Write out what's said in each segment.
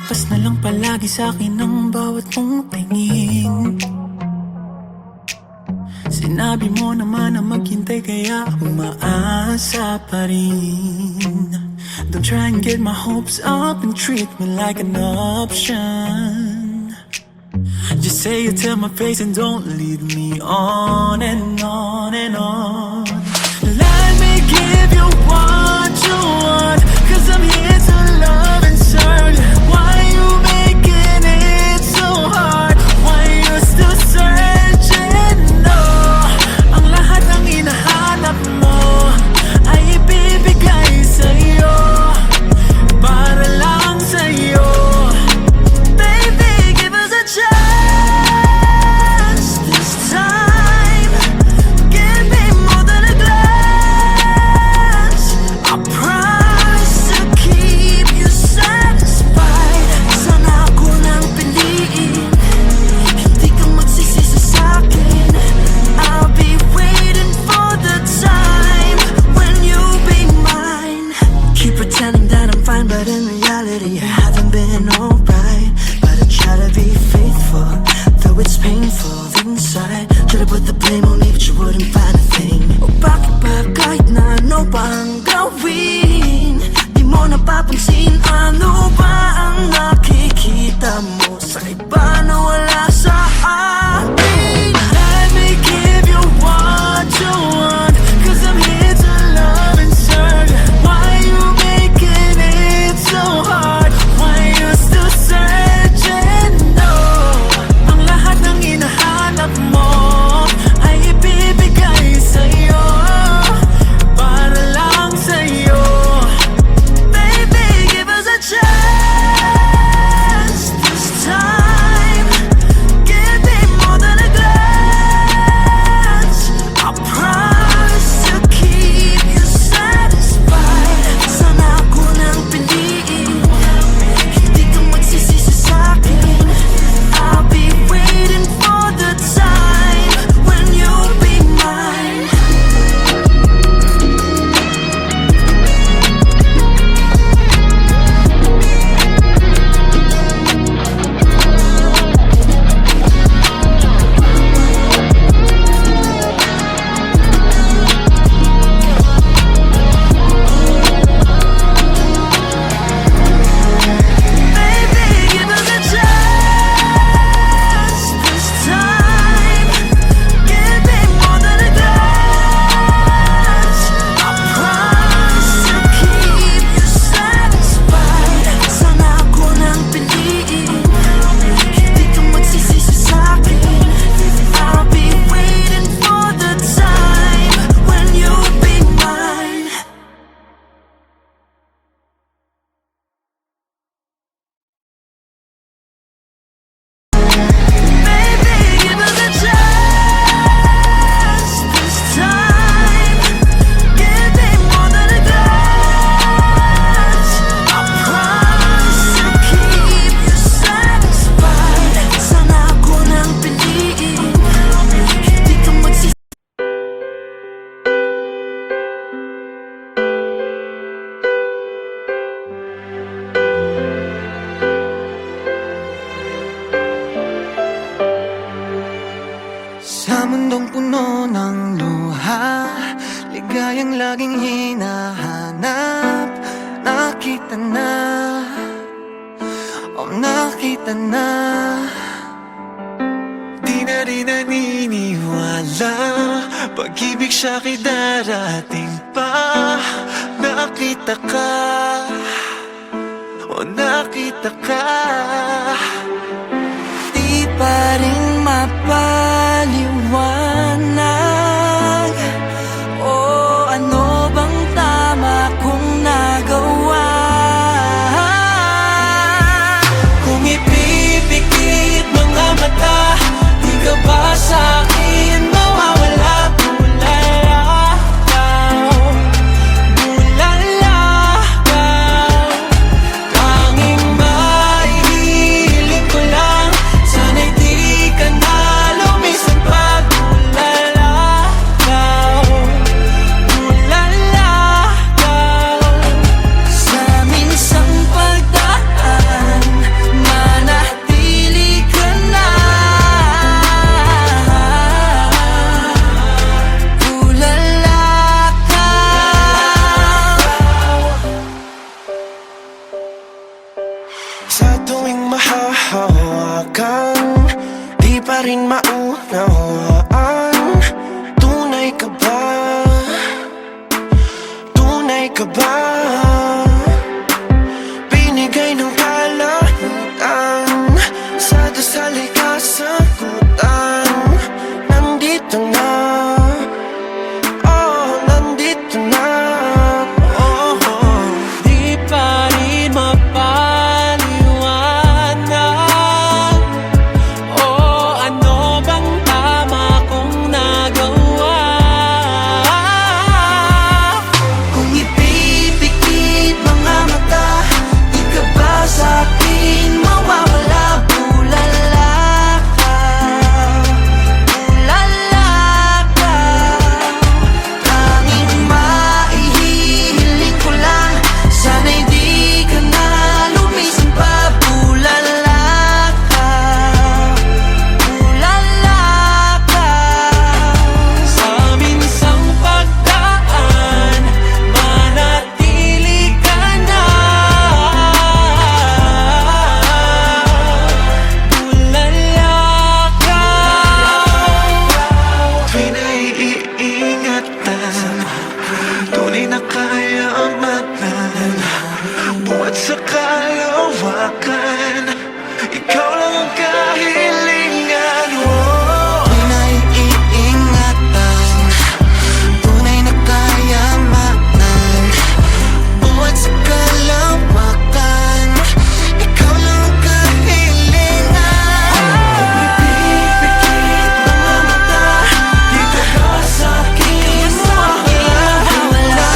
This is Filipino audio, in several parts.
Lalagpas na lang palagi sa'kin ang bawat mong tingin. Sinabi mo naman na maghintay kaya umaasa pa rin. Don't try and get my hopes up and treat me like an option. Just say it to my face and don't lead me on and on and on. Let me give you what you want, 'cause I'm here to love and serve. Why you making it so hard? Why you still searching? No, ang lahat ng hinahanap mo ay ibibigay sa'yo, para lang sa'yo. Baby, give us a chance this time. Give me more than a glance. I promise to keep you satisfied. Sana ako nang piliin, hindi ka magsisisi sa'kin. I'll be waiting for the time when you'll be mine. Keep pretending that I'm fine, but in reality I haven't been alright. But I try to be faithful, though it's painful inside. Try to put the blame on me, but you wouldn't find a thing. O bakit ba kahit na ano pa ang gawin, di mo napapansin? Ano ba ang nakikita mo sa iba na wala sa akin? Let me give you what you want, 'cause I'm here to love and serve. Why you making it so hard? Why you still searching? No, ang lahat ng hinahanap mo ay ibibigay sa'yo, para lang sa'yo. Baby, give us a chance this time. Give me more than a glance. I promise to keep you satisfied. Sana ako nang piliin, hindi ka magsisisi sa'kin. I'll be waiting for the time when you'll be mine. Baby, give us a chance this time. Give me more than a glance. I promise to keep you satisfied. Sana ako nang piliin, hindi ka magsisisi sa'kin. I'll be waiting for the time when you'll be mine. Baby, give us a chance this time. Give me more than a glance. I promise to keep you satisfied. Sana ako nang piliin, hindi ka magsisisi. Sa mundong puno ng luha, ligayang laging hinahanap. Nakita na, nakita na. Di na rin naniniwala, pag-ibig siya'y darating pa. Nakita ka, nakita ka. Di pa rin mapaliwanag, o ano bang tama kong nagawa. Kung ipipikit mga mata, di ka ba sa'kin mawawala? Bulalakaw, tanging mahihilig pa rin maunawaan. Tunay ka ba? Tunay ka ba? Binigay ng kalahutan, sa dasal ay kasagutan. Nandito na, oh, nandito na, oh, oh. Di pa rin mapaliwanag, oh, ano bang tama kong nagawa. Kung ipipikit mga mata, di ka ba sa'kin mawawala? Bulala ka, bulala ka. Tanging maihihiling ko lang, sana'y di ka na lumisan pa. Bulala ka, bulala ka. Sa minsang pagdaan, manatili ka na. Bulala ka. Pinaiingatan, tunay na kayamanan, buhat sa kalawakan, ikaw lang ang kahilingan. Oh. Pinaiingatan, tunay na kayamanan, buhat sa kalawakan, ikaw lang ang kahilingan. Pipipikit mga mata, di ka ba sa'kin mawawala?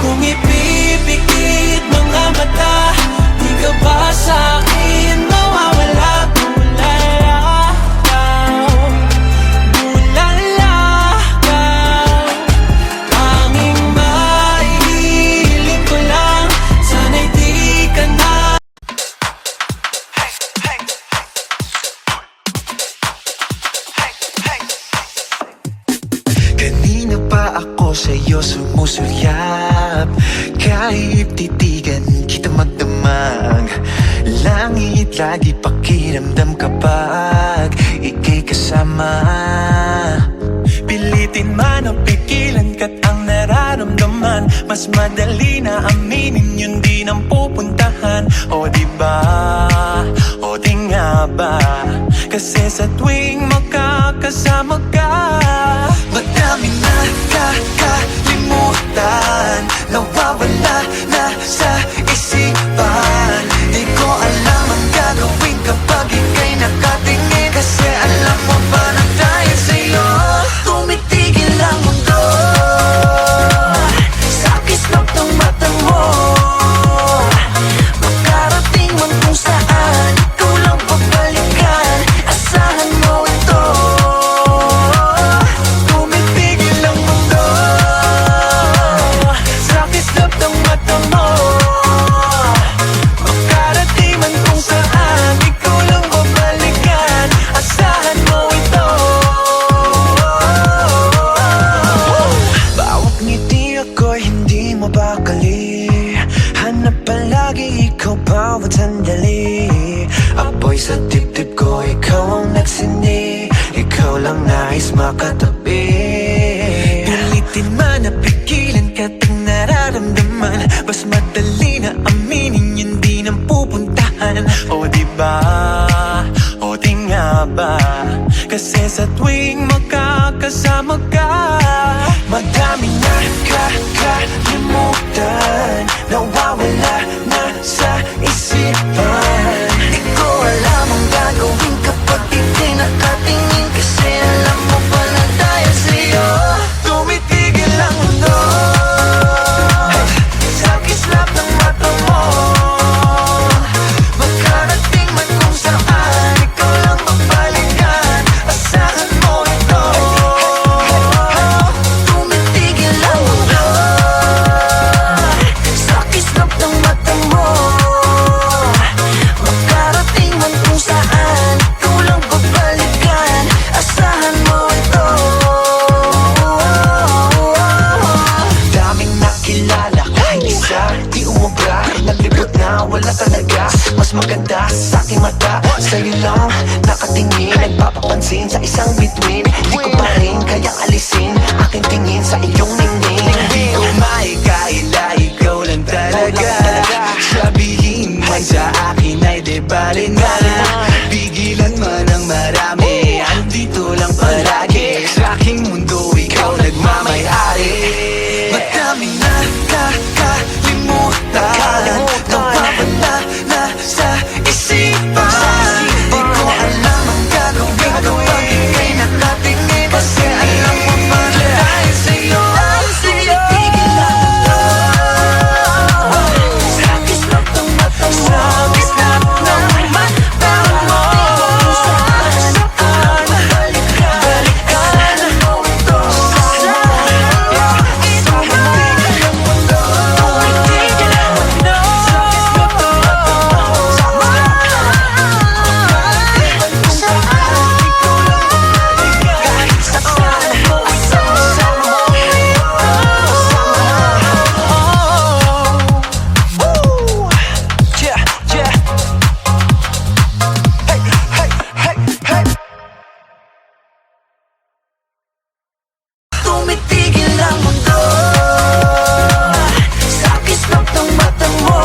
Kung ipipikit mga mata, di ka ba sa'kin mawawala? Bulala ka, bulala ka. Tanging maihiling ko lang, sana'y di ka na. Kanina pa ako sa'yo sumusulyap, kahit titigan kita magdamag. Langit lagi pakiramdam kapag ika'y kasama. Pilitin man o pigilan ka't ang nararamdaman, mas madali na aminin yun di nang pupuntahan. O diba, o di nga ba, kasi sa tuwing magkakasama ka, madami na kakalimutan, nawawala na sa isipan. Di ko alam ang gagawin kapag ika'y nakatingin, kasi alam mo ba na dahil sa'yo tumitigil ang mundo. Sa kislap ng mata mo, makarating man kung saan, ikaw lang pabalikan, asahan mo ito. Tumitigil ang mundo. Sa kislap ng mata mo, makarating man kung saan, ikaw lang pabalikan, asahan mo ito. Bawat ngiti ako'y hindi mabakali, hanap palagi ikaw bawat sandali. Apoy sa dibdib ko, ikaw ang nagsindi, ikaw lang nais makatabi. Pilitin man na pigilan ka't ang nararamdaman, mas madali na aminin yun di nang pupuntahan. O diba, o di nga ba, kasi sa tuwing magkakasama ka, madami na kakalimutan, nawawala na sa isipan. Di ko alam ang gagawin kapag di nakatingin, kasi alam mo ba na dahil sa'yo tumitigil ang mundo. maganda sa aking mata. Sa'yo lang nakatingin, nagpapapansin sa isang bituin. Di ko pa rin kayang alisin aking tingin sa iyong ningning. Di ko maikaila, ikaw lang talaga. Sabihin man sa akin ay di bali na. Pigilan man ang marami, andito lang palagi. Sa aking mundo, ikaw nagmamayari. Madaming nakakalimutan, nawawala na sa isipan. Di ko alam ang gagawin kapag ika'y nakatingin. Kasi alam mo ba na dahil sa'yo, tumitigil ang mundo. Sa kislap ng mata mo, sa kislap ng mata mo. Saan balikan mo ito. Tumitigil ang mundo sa kislap ng mata mo.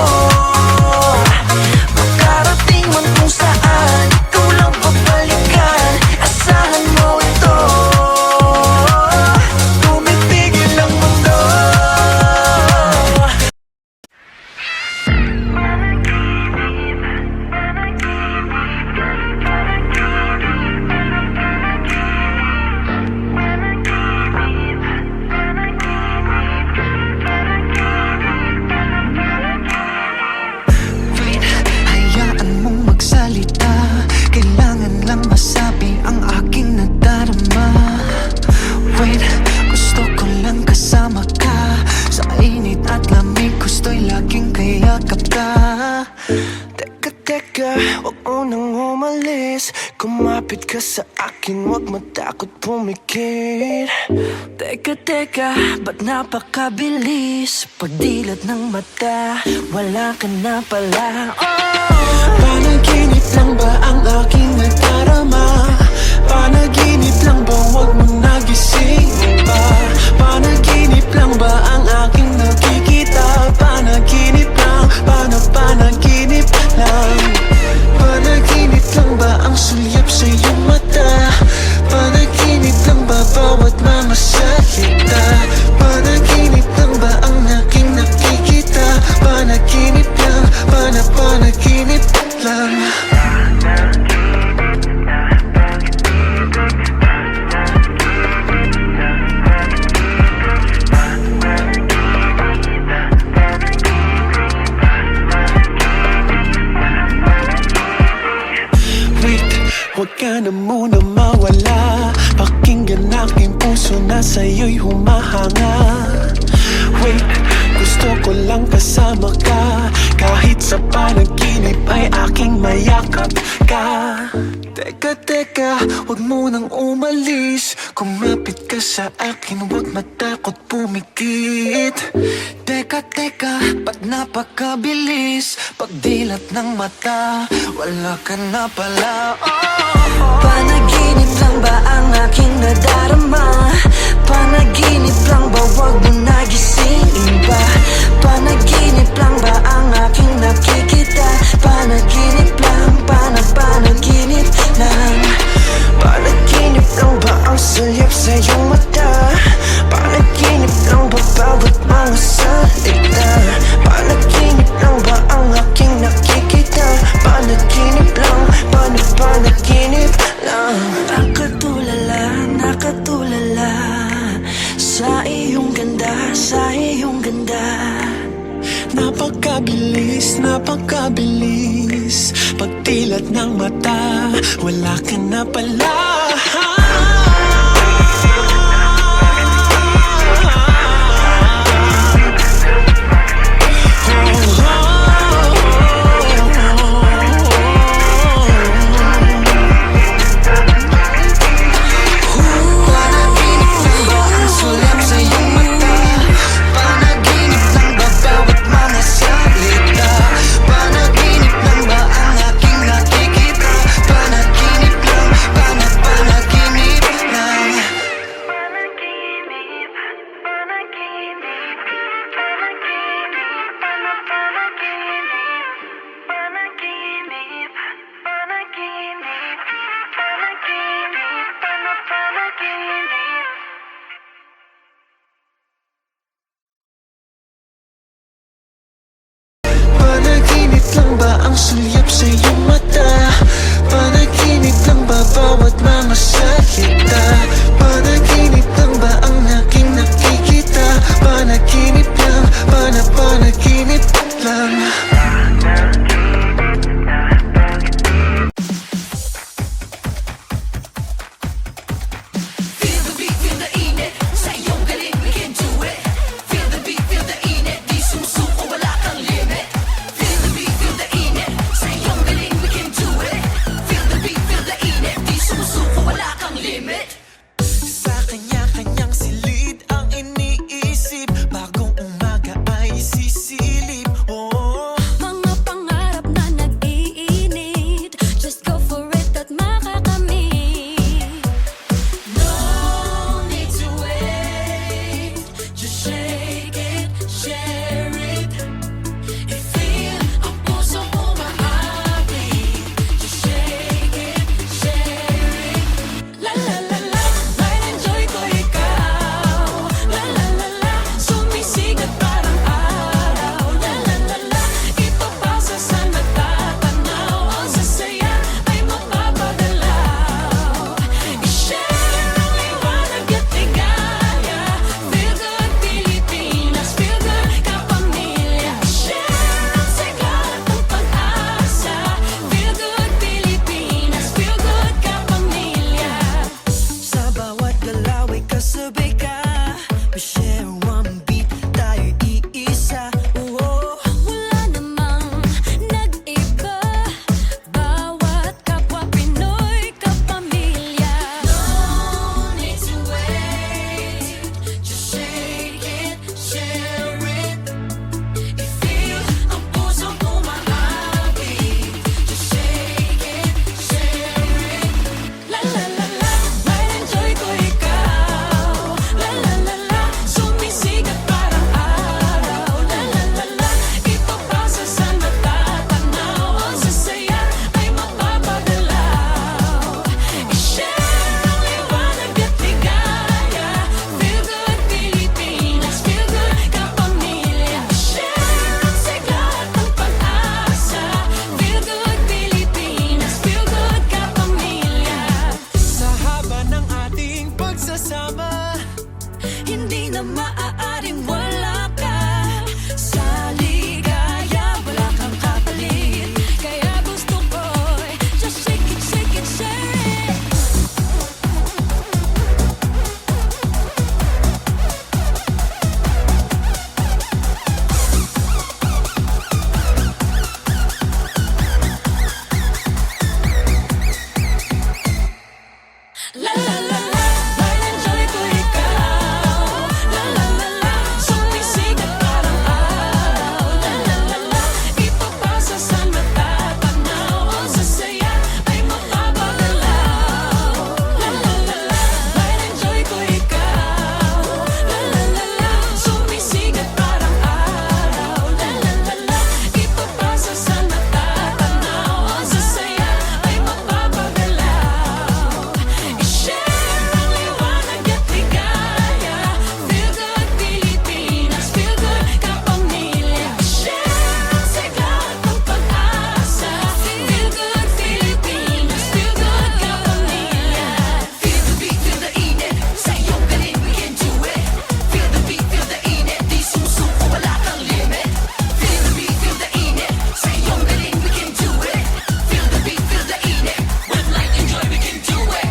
Makarating man kung saan, ikaw lang babalikan. Asahan mo ito. Tumitigil ang mundo. Wait, hayaan mong magsalita. Kailangan lang masabi ang aking nadarama. Wait, gusto ko lang kasama ka. Sa init at lamig, gusto'y laging kayakap ka. Teka, wag mo nang umalis. Kumapit ka sa akin, wag matakot pumikit. Teka, ba't napakabilis? Pagdilat ng mata, wala ka na pala. Panaginip lang ba ang aking nadarama? Panaginip lang ba, wag mo nagising pa? Panaginip lang ba ang aking nakikita? Panaginip lang, panaginip lang. Panaginip lang ba ang sulyap sa iyong mata? Panaginip lang ba bawat mga salita? Panaginip lang ba ang aking nakikita? Panaginip lang, panaginip lang. Wait, huwag ka na muna mawala. Pakinggan aking puso na sa'yo'y humahanga. Wait, gusto ko lang kasama ka. Kahit sa panaginip ay aking mayakap ka. Teka, huwag mo nang umalis. Kumapit ka sa akin, huwag matakot pumikit. Teka, ba't napakabilis? Pagdilat ng mata, wala ka na pala. Panaginip lang ba ang aking nadarama? Panaginip lang ba, wag mo nagisingin ba? Panaginip lang ba ang aking nakikita? Panaginip lang, panaginip lang. Panaginip lang ba ang sulyap sa iyong mata? Panaginip lang ba bawat mga salita? Panaginip lang ba ang aking nakikita? Panaginip lang, panaginip lang. Nakatulala sa iyong ganda, sa iyong ganda. Napakabilis, pagdilat ng mata, wala ka na pala. Panaginip lang ba bawat mga salita? Panaginip lang ba ang lang ba ang sulyap sa iyong mata? Panaginip lang ba bawat mga salita? Panaginip lang ba ang aking nakikita? Panaginip lang, panaginip lang. Feel the beat, feel the init. Sa iyong galing, we can do it. Feel the beat, feel the init. Di sumusuko, wala kang limit. Feel the beat, feel the init. Sa iyong galing, we can do it. Feel the beat, feel the init. Di sumusuko, wala kang limit. Sa kanya-kanyang silid ang iniisip, bagong umaga ay sisilip. Oh, Mga pangarap na nag-iinit, just go for it at makakamit. No need to wait. Just shake it, share it. I-feel ang puso umahati. Just shake it, share it. La la la la, might enjoy ko ikaw. La la la la, sumisigat parang araw. La la la la, ipapasa sa natatanaw. Ang sasaya ay mapapagalaw. I-share ang liwanag at ligaya. Feel good Pilipinas, feel good kapamilya. I-share ang sigla at ang pag-asa. Feel good Pilipinas, feel good kapamilya. sa bawat galaw ay kasabay ka. We share one beat, tayo iisa. Oh, Wala namang nag-iba, bawat kapwa Pinoy kapamilya. No need to wait. Just shake it, share it. I-feel ang pusong umahati. Just shake it, share it. La la la la, might enjoy ko ikaw. La la la la, sumisigat parang araw. La la la la, ipapasa sa natatanaw. Ang sasaya ay mapapagalaw. I-share ang liwanag at ligaya. Feel good Pilipinas, feel good kapamilya. I-share ang sigla at ang pag-asa. Feel good Pilipinas, feel good kapamilya. sa haba ng ating pagsasama, Hindi na maaaring wala ka. Sa ligaya, wala kang kapalit. Kaya gusto ko'y just shake it, shake it, share it. La la la la, might enjoy ko ikaw. La la la la, sumisigat parang araw. La la la la, ipapasa sa natatanaw. Ang sasaya ay mapapagalaw. La la la la, might enjoy ko ikaw. La la la la, sumisigat parang araw. La la la la, ipapasa sa natatanaw. Ang sasaya ay mapapagalaw. I-share ang liwanag at ligaya. Feel good Pilipinas, feel good kapamilya. I-share ang sigla at ang pag-asa. Feel good Pilipinas, feel good kapamilya. Feel the beat, feel the init. Sa iyong galing, we can do it. Feel the beat, feel the init. Di sumusuko, wala kang limit. Feel the beat, feel the init. Sa iyong galing, we can do it. Feel the beat, feel the init. With light and joy, we can do it.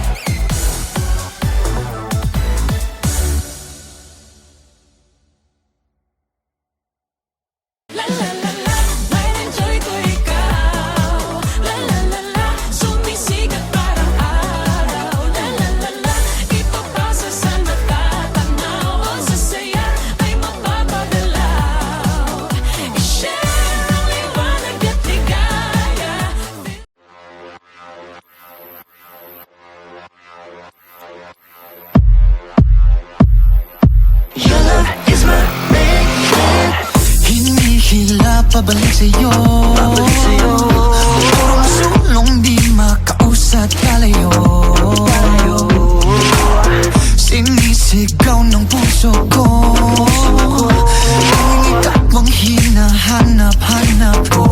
La la la la, might enjoy ko ikaw. La la la la, sumisigat parang araw. La la la la, ipapasa sa natatanaw. Ang sasaya ay mapapagalaw. I-share ang liwanag at ligaya. your love is my main. Hinihila pabalik sa'yo, purong sulong di makausat kalayo. Sinisigaw ng puso ko, ang ikaw ang hinahanap-hanap ko.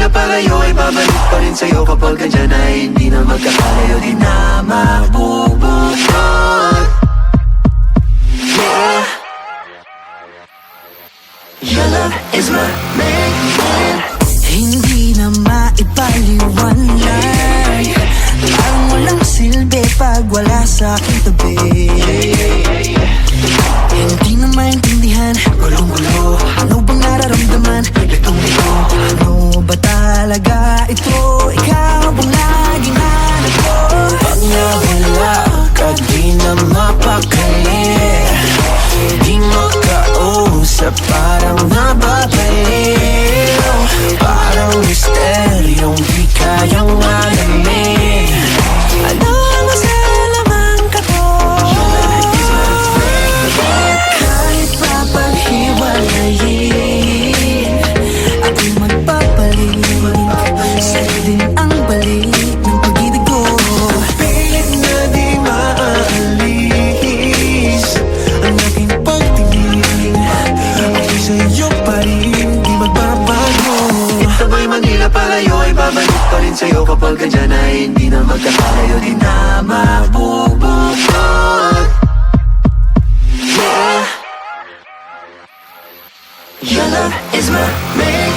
Manila palayo ay babalik pa rin sa'yo kapag andyan ay hindi na magkakalayo, di na mabubukod. Yeah, your love is my main. Hindi na maipaliwanag, parang walang silbi pag wala sa aking tabi. Hindi na maintindihan, gulong-gulo, ano bang nararamdaman? Litong-lito, ano ba talaga ito? Ikaw bang laging hanap ko? Pag nawala ka, di na mapakali, di makausap, parang nababaliw, parang misteryong di kayang alamin. Ano ang masalaman ka ko? Kahit pa paghiwalayin, ako'y magpapalit, sa'yo din ang balik ng pag-ibig ko. Pilit na di maalis ang aking pagtingin, ako'y sa'yo pa rin, di magbabago. Ito ba'y Manila palayo ay babalik pa rin sa'yo kapag andyan ay hindi na magkakalayo, di na mabubukod. Yeah, your love is my main.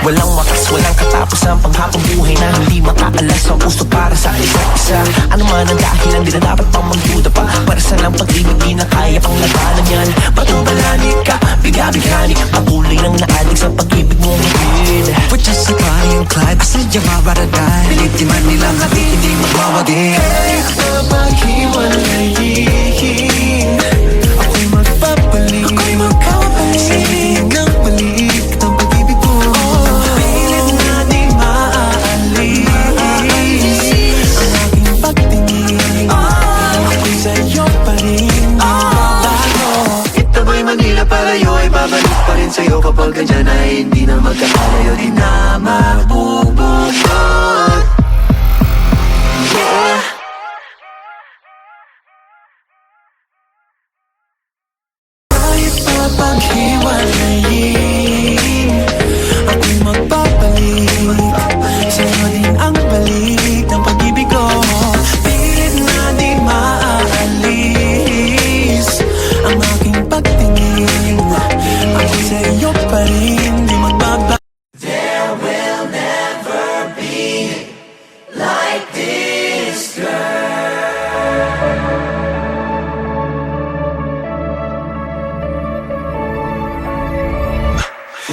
Walang wakas, walang katapos ang panghabang buhay na hindi makaalas ang puso para sa isa't isa. Ano man ang dahilan, di na dapat pang magduda pa. Para saan ang pag-ibig, di na kaya pang labanan yan. Batong balani ka, biga-bigani, patuloy nang naalig sa pag-ibig mong hatid. Putya sa parang Clyde, pasadya mabaradal, pilitin man nilang hati, hindi magwawagi. Kahit na maghiwalayin, ako'y magpapalit, sa'yo ng balik ng pag-ibig ko. Pilit na di maaalis ang aking pagtingin, ako'y sa'yo pa rin, bago. Ito ba'y Manila palayo ay babalik pa rin sa'yo kapag andyan ay hindi na magkakalayo, di na mabubukod. Yeah, kahit pa paghiwalayin, ako'y magpapalit, sa'yo din ang balik ng pag-ibig ko. Pilit na di maaalis ang aking pagtingin, ako'y sa'yo pa rin, di magbabago. There will never be like this girl.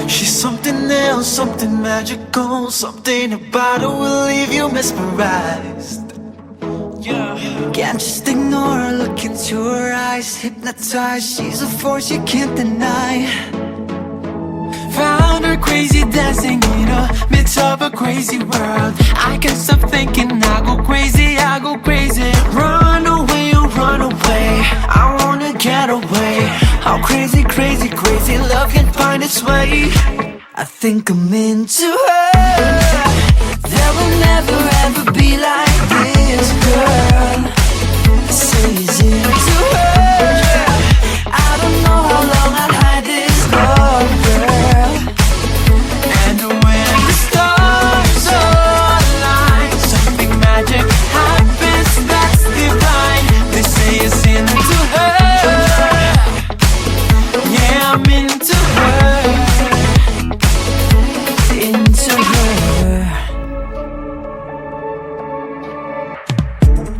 She's something else, something magical, something about her will leave you mesmerized. Can't just ignore her, look into her eyes, hypnotized. She's a force you can't deny. Found her crazy, dancing in a midst of a crazy world. I can't stop thinking, I go crazy, I go crazy. Run away, oh run away, I wanna get away. How crazy, crazy, crazy love can find its way. I think I'm into her. There will never ever be like this girl. Say it's into her. I don't know how long I'll hide this love, girl. And when the stars align, something magic happens that's divine. They say it's into her. Yeah, I'm into her. Into her.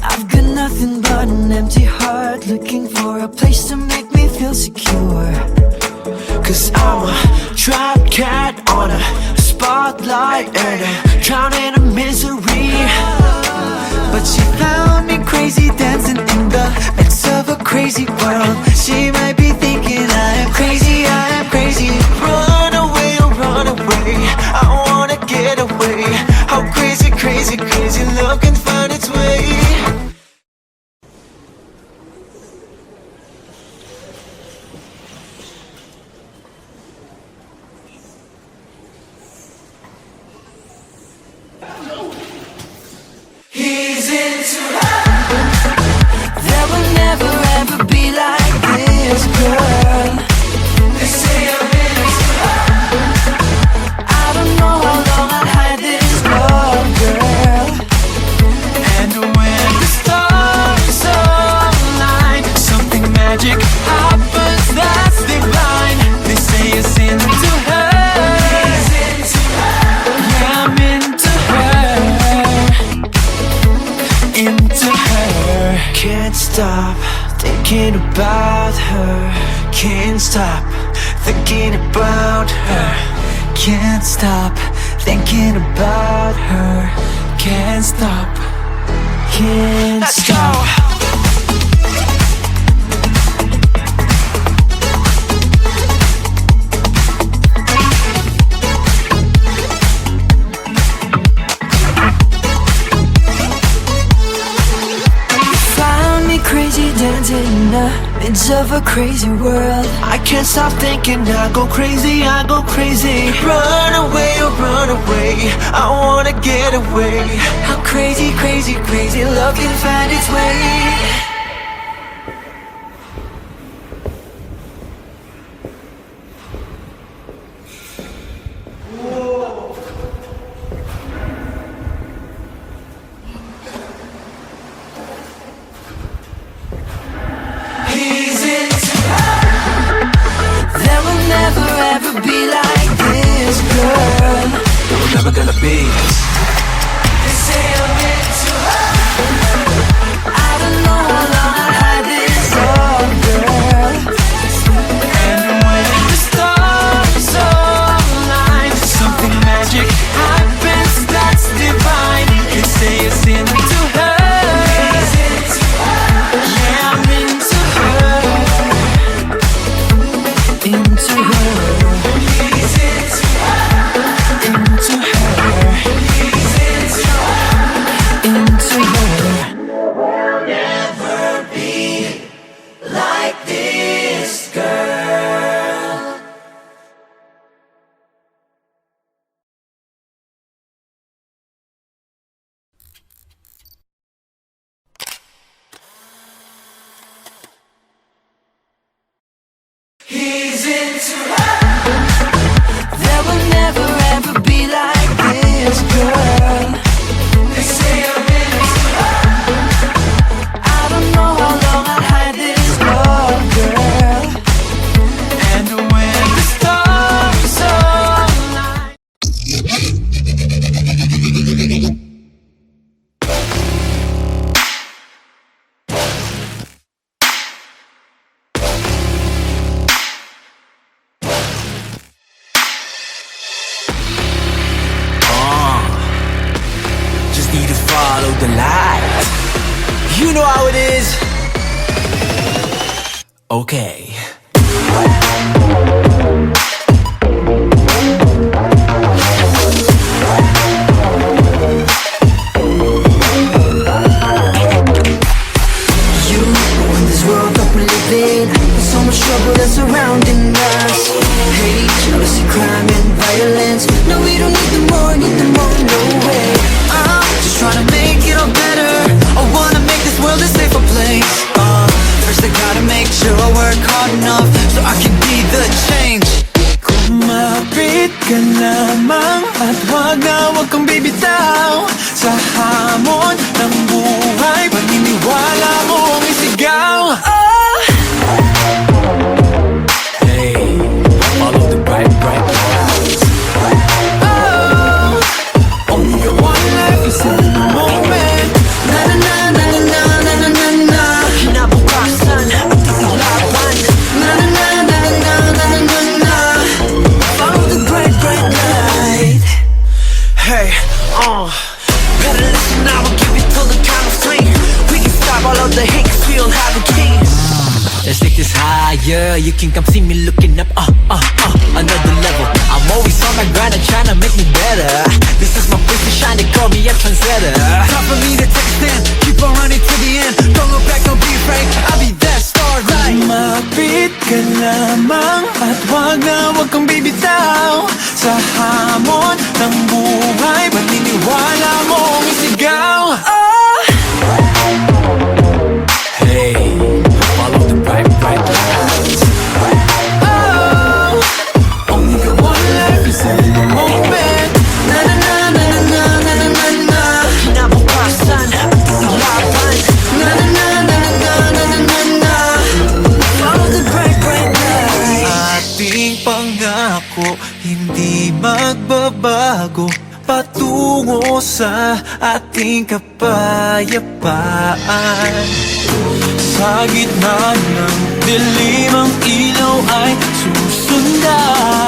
I've got nothing but an empty heart, looking for a place to make me feel secure. Cause I'm a trapped cat on a spotlight and I'm drowning in misery. But she found me crazy, dancing in the midst of a crazy world. She might be thinking I am crazy, I am crazy. Run away, oh run away, I wanna get away. How crazy, crazy, crazy love can find its way. He's into her. There will never ever be like this girl. They say I'm into her. I don't know how long I'll hide stop thinking about her. Can't stop thinking about her. Can't stop thinking about her. Can't stop. Can't stop. Crazy dancing in the midst of a crazy world. I can't stop thinking, I go crazy, I go crazy. Run away, oh run away, I wanna get away. How crazy, crazy, crazy love can find its way. There will never ever be like this, girl. We're never gonna be. They say I'm into her. I don't know how long I'll hide this love, girl. And when the stars align, something magic happens that's divine. They say it's into her. Yeah, I'm into her. Into her. Into her. Into her. We'll never be like this, girl. He's into her. There will never ever be like this, girl. They say I'm into her. I don't know how long I'll hide this love, girl. And when the stars align. Just need to follow the light. You know how it is. Okay. You in this world that we live in, there's so much trouble that's surrounding us. Hate, jealousy, crime, and violence. No, we don't need them more, no way. I'm just trying to make it all better. I wanna make this world a safer place. First I gotta make sure I work hard enough so I can be the change. Kumapit ka lamang at wag kang bibitaw sa hamon ng buhay. Paniniwala mong isigaw. Hey, follow the bright lights. Only got one life, is in the moment. Na na na na na na na na na na. Kinabukasan at iulaban. Na na na na na na na na na. Follow the bright light. Hey, better listen now, I'll give you till the count of three. We can stop all of the hate, 'cause we don't have a key. Let's take this higher. You can come see me looking up, another level. I'm always on my grind and trying to make me better. This is my place to shine, they call me a trendsetter. Time for me to take a stand, keep on running to the end. Don't look back, don't be afraid, I'll be that starlight. Kumapit ka lamang at wag kang bibitaw sa hamon ng buhay. Paniniwala mong isigaw. Hey, follow the bright lights. Only got one life, is in the moment. Na na na na na na na na na na. Kinabukasan at iulaban. Na na na na na na na na na na. Follow the bright light. Ating pangako, hindi magbabago. Patungo sa ating kapayapaan. Sa gitna ng dilim ang ilaw ay susundan.